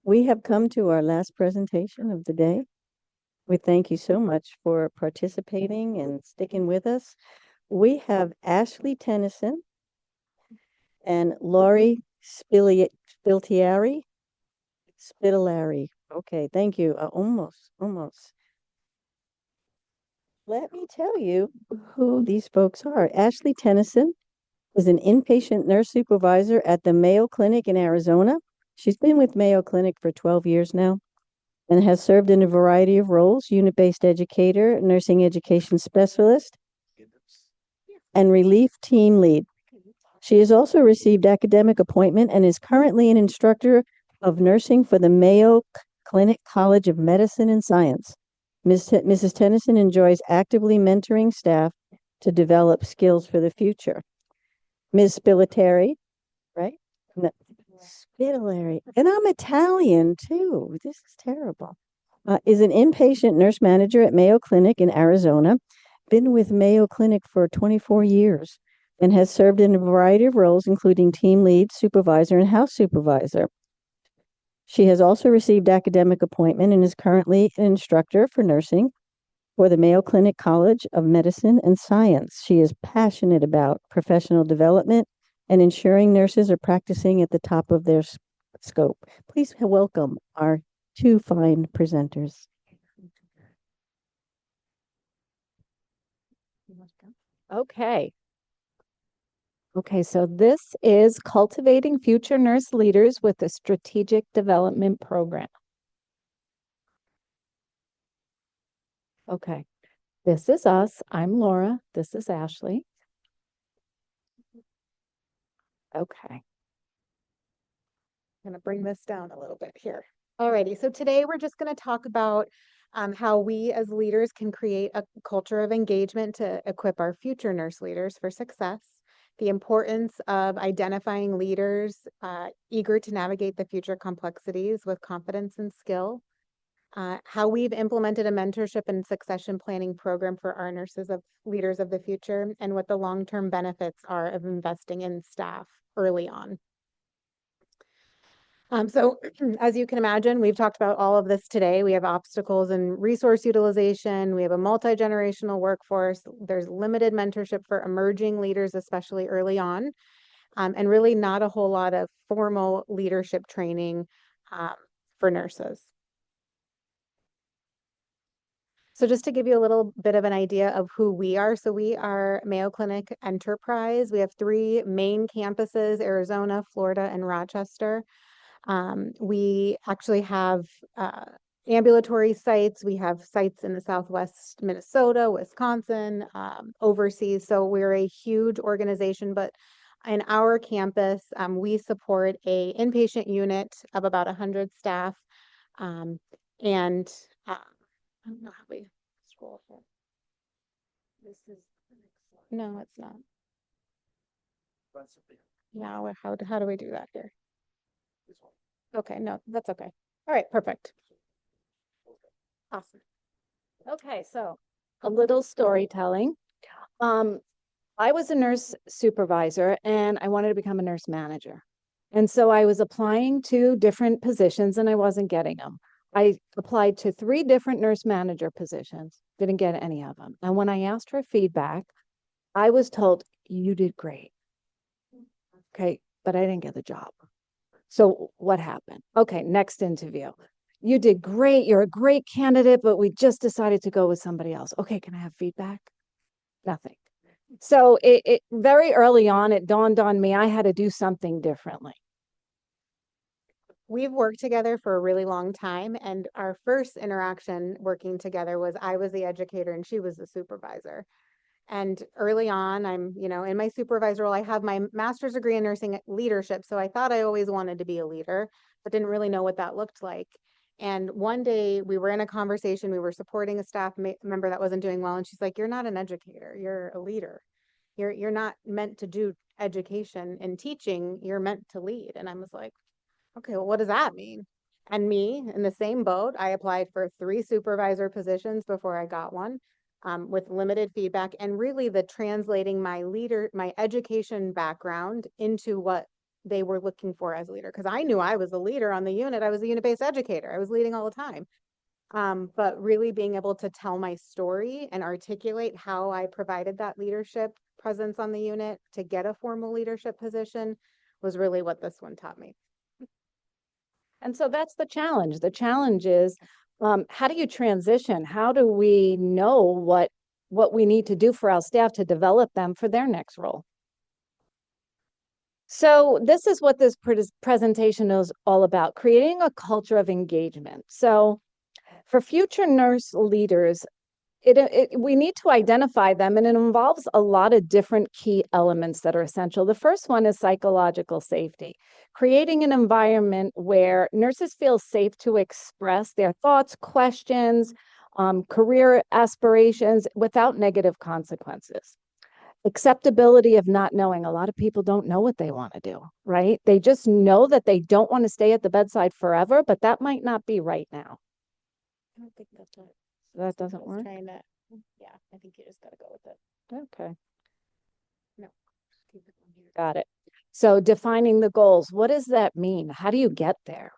We have come to our last presentation of the day. We thank you so much for participating and sticking with us. We have Ashley Tenison and Laurie Spiltieri. Spitaleri. Okay, thank you. Almost. Let me tell you who these folks are. Ashley Tenison is an inpatient nurse supervisor at the Mayo Clinic in Arizona. She's been with Mayo Clinic for 12 years now and has served in a variety of roles: unit-based educator, nursing education specialist, and relief team lead. She has also received academic appointment and is currently an instructor of nursing for the Mayo Clinic College of Medicine and Science. Mrs. Tennyson enjoys actively mentoring staff to develop skills for the future. Ms. Spitaleri, right? No, Spitaleri. And I'm Italian too. This is terrible. Is an inpatient nurse manager at Mayo Clinic in Arizona. Been with Mayo Clinic for 24 years and has served in a variety of roles, including team lead, supervisor, and house supervisor. She has also received academic appointment and is currently an instructor for nursing for the Mayo Clinic College of Medicine and Science. She is passionate about professional development and ensuring nurses are practicing at the top of their scope. Please welcome our two fine presenters. Okay. Okay, so this is Cultivating Future Nurse Leaders with a Strategic Development Program. Okay, this is us. I'm Laura. This is Ashley. Okay. I'm going to bring this down a little bit here. Alrighty, so today we're just going to talk about how we as leaders can create a culture of engagement to equip our future nurse leaders for success, the importance of identifying leaders eager to navigate the future complexities with confidence and skill, how we've implemented a mentorship and succession planning program for our nurses of leaders of the future, and what the long-term benefits are of investing in staff early on. So as you can imagine, we've talked about all of this today. We have obstacles in resource utilization. We have a multi-generational workforce. There's limited mentorship for emerging leaders, especially early on, and really not a whole lot of formal leadership training for nurses. So just to give you a little bit of an idea of who we are. So we are Mayo Clinic Enterprise. We have 3 main campuses: Arizona, Florida, and Rochester. We actually have ambulatory sites. We have sites in the Southwest Minnesota, Wisconsin, overseas. So we're a huge organization, but in our campus, we support a inpatient unit of about 100 staff. I don't know how we scroll here. This is no, it's not. Now, how do we do that here? Okay, no, that's okay. All right, perfect. Awesome. Okay, so a little storytelling. I was a nurse supervisor and I wanted to become a nurse manager. And so I was applying to different positions and I wasn't getting them. I applied to 3 different nurse manager positions, didn't get any of them. And when I asked for feedback, I was told, you did great. Okay, but I didn't get the job. So what happened? Okay, next interview. You did great. You're a great candidate, but we just decided to go with somebody else. Okay, can I have feedback? Nothing. So it very early on, it dawned on me I had to do something differently. We've worked together for a really long time, and our first interaction working together was I was the educator and she was the supervisor. And early on, I'm, in my supervisor role, I have my master's degree in nursing leadership. So I thought I always wanted to be a leader, but didn't really know what that looked like. And one day we were in a conversation, we were supporting a staff member that wasn't doing well. And she's like, you're not an educator, you're a leader. You're not meant to do education and teaching, you're meant to lead. And I was like, okay, well, what does that mean? And me in the same boat, I applied for 3 supervisor positions before I got one, with limited feedback, and really the translating my education background into what they were looking for as a leader. Because I knew I was a leader on the unit. I was a unit-based educator. I was leading all the time. But really being able to tell my story and articulate how I provided that leadership presence on the unit to get a formal leadership position was really what this one taught me. And so that's the challenge. The challenge is, how do you transition? How do we know what we need to do for our staff to develop them for their next role? So this is what this presentation is all about, creating a culture of engagement. So for future nurse leaders, we need to identify them, and it involves a lot of different key elements that are essential. The first one is psychological safety, creating an environment where nurses feel safe to express their thoughts, questions, career aspirations without negative consequences. Acceptability of not knowing. A lot of people don't know what they want to do, right? They just know that they don't want to stay at the bedside forever, but that might not be right now. I don't think that's what That doesn't work? trying to, yeah, I think you just got to go with it. Okay. No. Keep it on here. Got it. So defining the goals, what does that mean? How do you get there?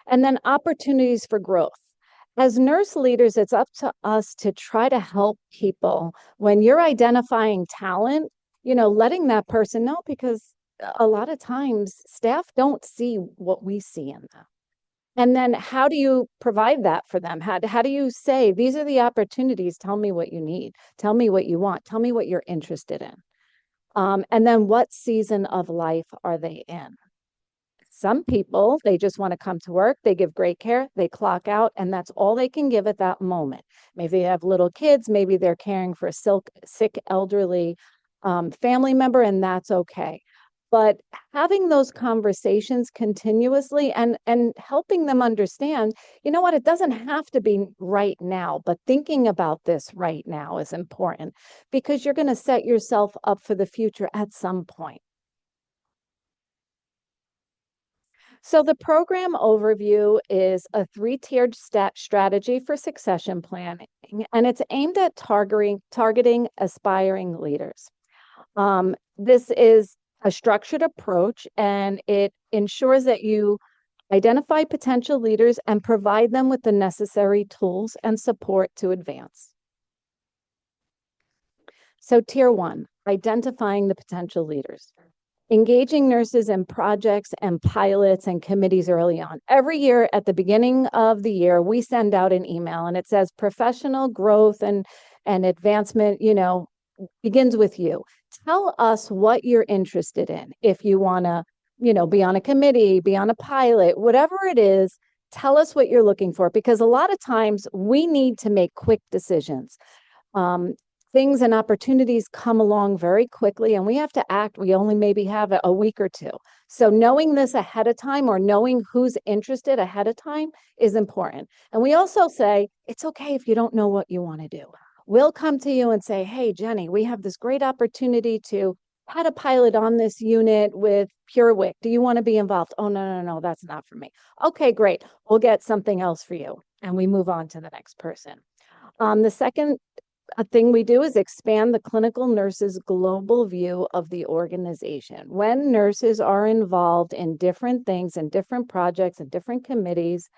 And then opportunities for growth. As nurse leaders, it's up to us to try to help people. When you're identifying talent, letting that person know, because a lot of times staff don't see what we see in them. And then how do you provide that for them? How do you say, these are the opportunities, tell me what you need, tell me what you want, tell me what you're interested in. And then what season of life are they in? Some people, they just want to come to work, they give great care, they clock out, and that's all they can give at that moment. Maybe they have little kids, maybe they're caring for a sick elderly family member, and that's okay. But having those conversations continuously and helping them understand, you know what, it doesn't have to be right now, but thinking about this right now is important, because you're going to set yourself up for the future at some point. So the program overview is a 3-tiered strategy for succession planning, and it's aimed at targeting aspiring leaders. This is a structured approach, and it ensures that you identify potential leaders and provide them with the necessary tools and support to advance. So tier 1, identifying the potential leaders. Engaging nurses in projects and pilots and committees early on. Every year at the beginning of the year, we send out an email and it says professional growth and advancement, begins with you. Tell us what you're interested in. If you want to, be on a committee, be on a pilot, whatever it is, tell us what you're looking for, because a lot of times we need to make quick decisions. Things and opportunities come along very quickly and we have to act. We only maybe have a week or two. So knowing this ahead of time, or knowing who's interested ahead of time, is important. And we also say, it's okay if you don't know what you want to do. We'll come to you and say, hey, Jenny, we have this great opportunity to had a pilot on this unit with PureWick. Do you want to be involved? Oh, no, that's not for me. Okay, great. We'll get something else for you. And we move on to the next person. The second thing we do is expand the clinical nurses' global view of the organization. When nurses are involved in different things and different projects and different committees,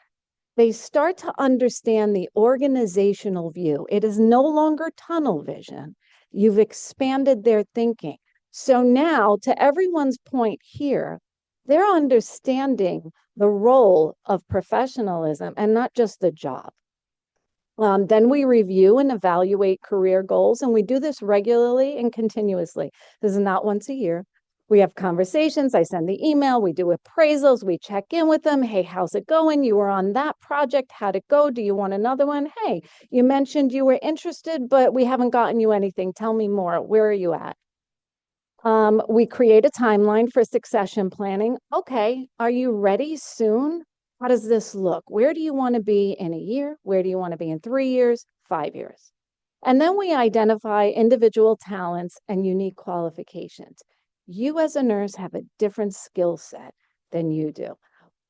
they start to understand the organizational view. It is no longer tunnel vision. You've expanded their thinking. So now, to everyone's point here, they're understanding the role of professionalism and not just the job. Then we review and evaluate career goals, and we do this regularly and continuously. This is not once a year. We have conversations. I send the email. We do appraisals. We check in with them. Hey, how's it going? You were on that project. How'd it go? Do you want another one? Hey, you mentioned you were interested, but we haven't gotten you anything. Tell me more. Where are you at? We create a timeline for succession planning. Okay, are you ready soon? How does this look? Where do you want to be in a year? Where do you want to be in 3 years, 5 years? And then we identify individual talents and unique qualifications. You as a nurse have a different skill set than you do.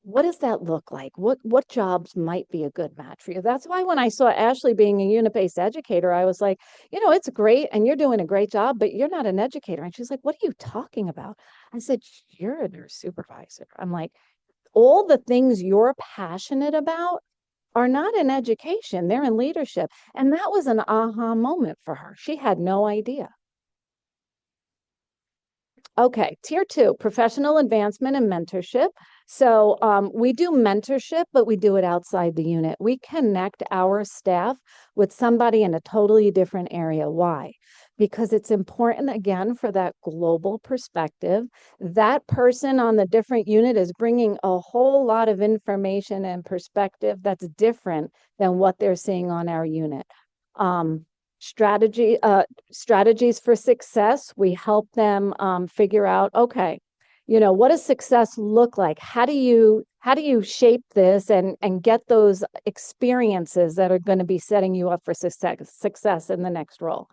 what does that look like? What jobs might be a good match for you? That's why when I saw Ashley being a unit-based educator, I was like, it's great and you're doing a great job, but you're not an educator. And she's like, what are you talking about? I said, you're a nurse supervisor. I'm like, all the things you're passionate about are not in education, they're in leadership. And that was an aha moment for her. She had no idea. Okay, tier 2, professional advancement and mentorship. So we do mentorship, but we do it outside the unit. We connect our staff with somebody in a totally different area. Why? Because it's important, again, for that global perspective. That person on the different unit is bringing a whole lot of information and perspective that's different than what they're seeing on our unit. Strategies for success. We help them figure out, okay, what does success look like? How do you shape this and get those experiences that are going to be setting you up for success in the next role?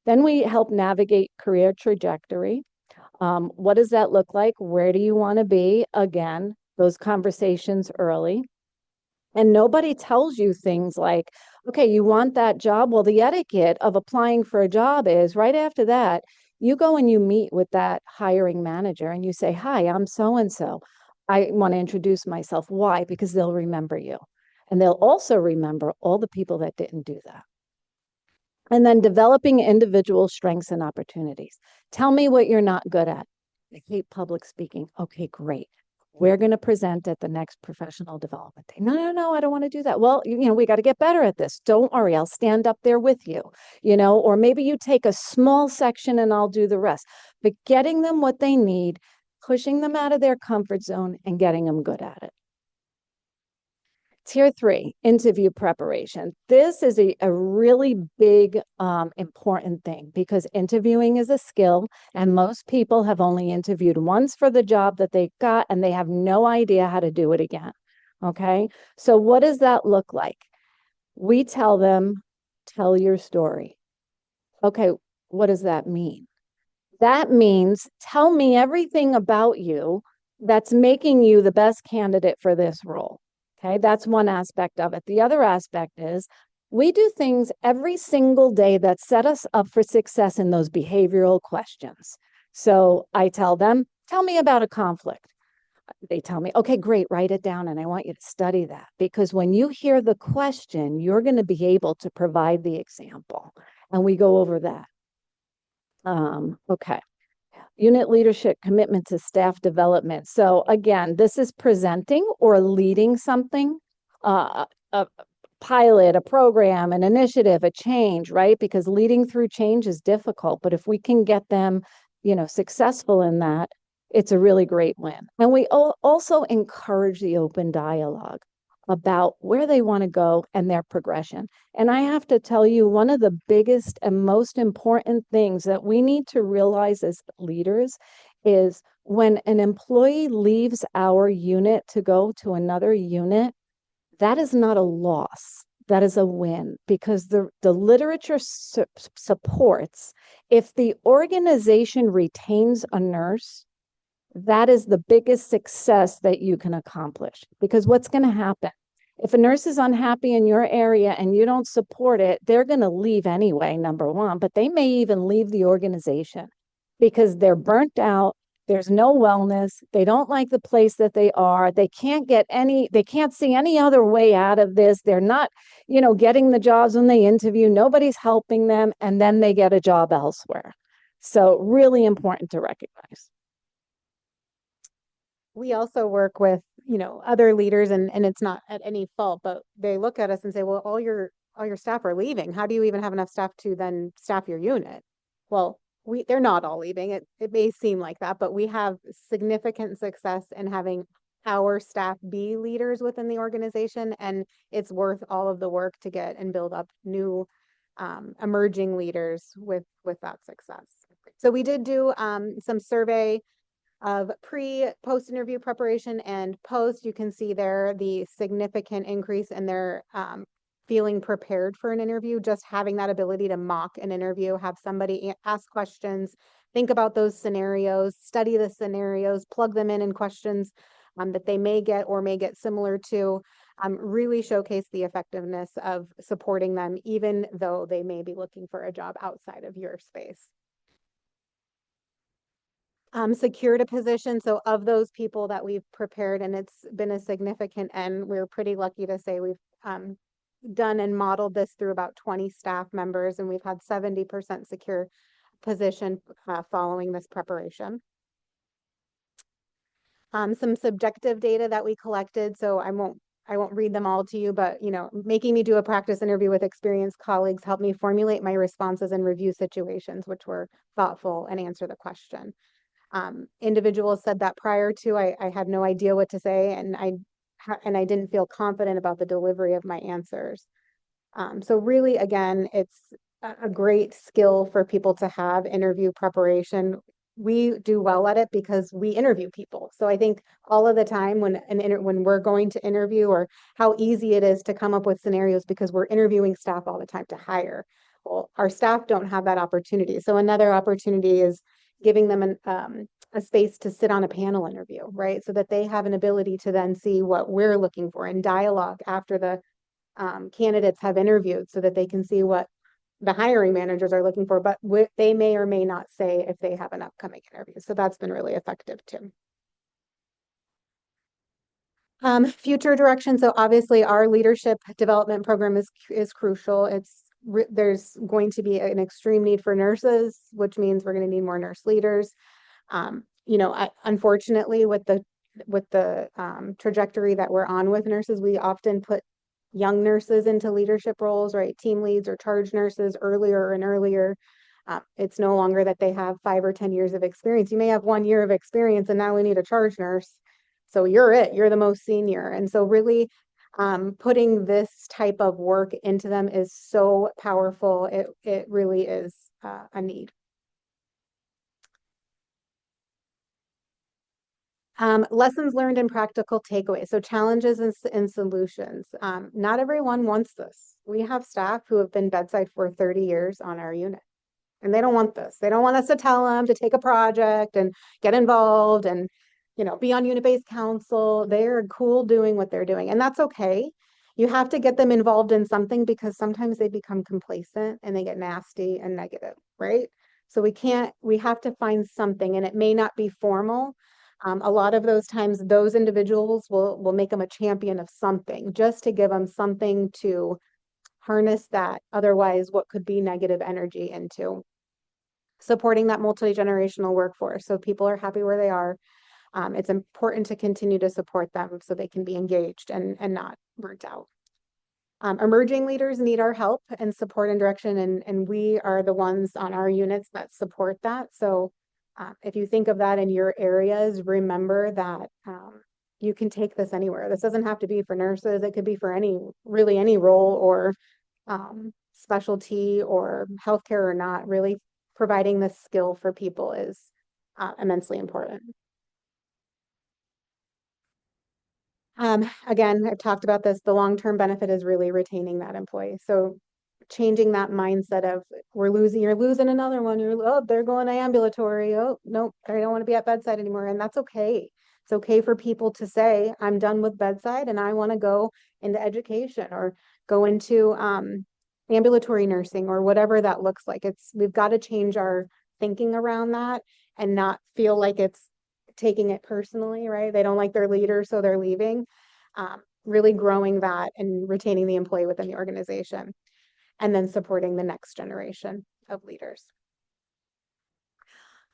Then we help navigate career trajectory. What does that look like? Where do you want to be? Again, those conversations early. And nobody tells you things like, okay, you want that job? Well, the etiquette of applying for a job is right after that, you go and you meet with that hiring manager and you say, hi, I'm so and so. I want to introduce myself. Why? Because they'll remember you. And they'll also remember all the people that didn't do that. And then developing individual strengths and opportunities. Tell me what you're not good at. I hate public speaking. Okay, great. We're going to present at the next professional development day. No, I don't want to do that. Well, we got to get better at this. Don't worry, I'll stand up there with you, or maybe you take a small section and I'll do the rest. But getting them what they need, pushing them out of their comfort zone and getting them good at it. Tier 3, interview preparation. This is a really big, important thing because interviewing is a skill and most people have only interviewed once for the job that they got and they have no idea how to do it again. Okay, so what does that look like? We tell them, tell your story. Okay, what does that mean? That means tell me everything about you that's making you the best candidate for this role. Okay, that's one aspect of it. The other aspect is we do things every single day that set us up for success in those behavioral questions. So I tell them, tell me about a conflict. They tell me, okay, great, write it down. And I want you to study that because when you hear the question, you're going to be able to provide the example. And we go over that. Okay. Unit leadership commitment to staff development. So again, this is presenting or leading something, a pilot, a program, an initiative, a change, right? Because leading through change is difficult, but if we can get them, successful in that, it's a really great win. And we also encourage the open dialogue about where they want to go and their progression. And I have to tell you, one of the biggest and most important things that we need to realize as leaders is when an employee leaves our unit to go to another unit, that is not a loss. That is a win because the literature supports if the organization retains a nurse, that is the biggest success that you can accomplish. Because what's going to happen? If a nurse is unhappy in your area and you don't support it, they're going to leave anyway, number one, but they may even leave the organization because they're burnt out. There's no wellness. They don't like the place that they are. They can't see any other way out of this. They're not, getting the jobs when they interview. Nobody's helping them. And then they get a job elsewhere. So really important to recognize. We also work with, other leaders and it's not at any fault, but they look at us and say, well, all your staff are leaving. How do you even have enough staff to then staff your unit? Well, they're not all leaving. It may seem like that, but we have significant success in having our staff be leaders within the organization, and it's worth all of the work to get and build up new emerging leaders with that success. So we did do some survey of post interview preparation and post. You can see there the significant increase in their feeling prepared for an interview, just having that ability to mock an interview, have somebody ask questions, think about those scenarios, study the scenarios, plug them in questions. that they may get or may get similar to, really showcase the effectiveness of supporting them, even though they may be looking for a job outside of your space. Secured a position. So of those people that we've prepared, and it's been a significant, and we're pretty lucky to say we've done and modeled this through about 20 staff members, and we've had 70% secure position following this preparation. Some subjective data that we collected. So I won't read them all to you, but making me do a practice interview with experienced colleagues helped me formulate my responses and review situations, which were thoughtful and answer the question. Individuals said that prior to, I had no idea what to say, and I didn't feel confident about the delivery of my answers. So really, again, it's a great skill for people to have, interview preparation. We do well at it because we interview people. So I think all of the time when we're going to interview, or how easy it is to come up with scenarios because we're interviewing staff all the time to hire. Well, our staff don't have that opportunity. So another opportunity is giving them a space to sit on a panel interview, right? So that they have an ability to then see what we're looking for in dialogue after the candidates have interviewed, so that they can see what the hiring managers are looking for, but they may or may not say if they have an upcoming interview. So that's been really effective too. Future direction. So obviously our leadership development program is crucial. There's going to be an extreme need for nurses, which means we're going to need more nurse leaders. Unfortunately, with the trajectory that we're on with nurses, we often put young nurses into leadership roles, right? Team leads or charge nurses earlier and earlier. It's no longer that they have 5 or 10 years of experience. You may have 1 year of experience, and now we need a charge nurse. So you're the most senior. And so really putting this type of work into them is so powerful. It really is a need. Lessons learned and practical takeaways. So challenges and solutions. Not everyone wants this. We have staff who have been bedside for 30 years on our unit, and they don't want this. They don't want us to tell them to take a project and get involved and, be on unit-based council. They're cool doing what they're doing, and that's okay. You have to get them involved in something, because sometimes they become complacent and they get nasty and negative, right? So we have to find something, and it may not be formal. A lot of those times, those individuals will make them a champion of something, just to give them something to harness that otherwise what could be negative energy into. Supporting that multi-generational workforce, so people are happy where they are. It's important to continue to support them so they can be engaged and not burnt out. Emerging leaders need our help and support and direction, and we are the ones on our units that support that. So if you think of that in your areas, remember that you can take this anywhere. This doesn't have to be for nurses. It could be for really any role or specialty or healthcare or not. Really providing this skill for people is immensely important. Again, I've talked about this. The long-term benefit is really retaining that employee. So changing that mindset of you're losing another one. They're going to ambulatory. Oh, nope, I don't want to be at bedside anymore. And that's okay. It's okay for people to say, I'm done with bedside and I want to go into education or go into ambulatory nursing or whatever that looks like. We've got to change our thinking around that and not feel like it's taking it personally, right? They don't like their leader, so they're leaving. Really growing that and retaining the employee within the organization, and then supporting the next generation of leaders.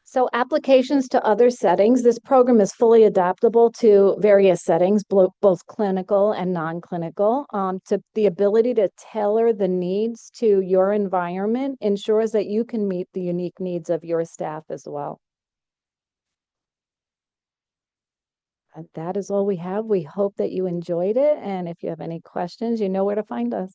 So applications to other settings. This program is fully adaptable to various settings, both clinical and non-clinical. To the ability to tailor the needs to your environment ensures that you can meet the unique needs of your staff as well. And that is all we have. We hope that you enjoyed it. And if you have any questions, you know where to find us.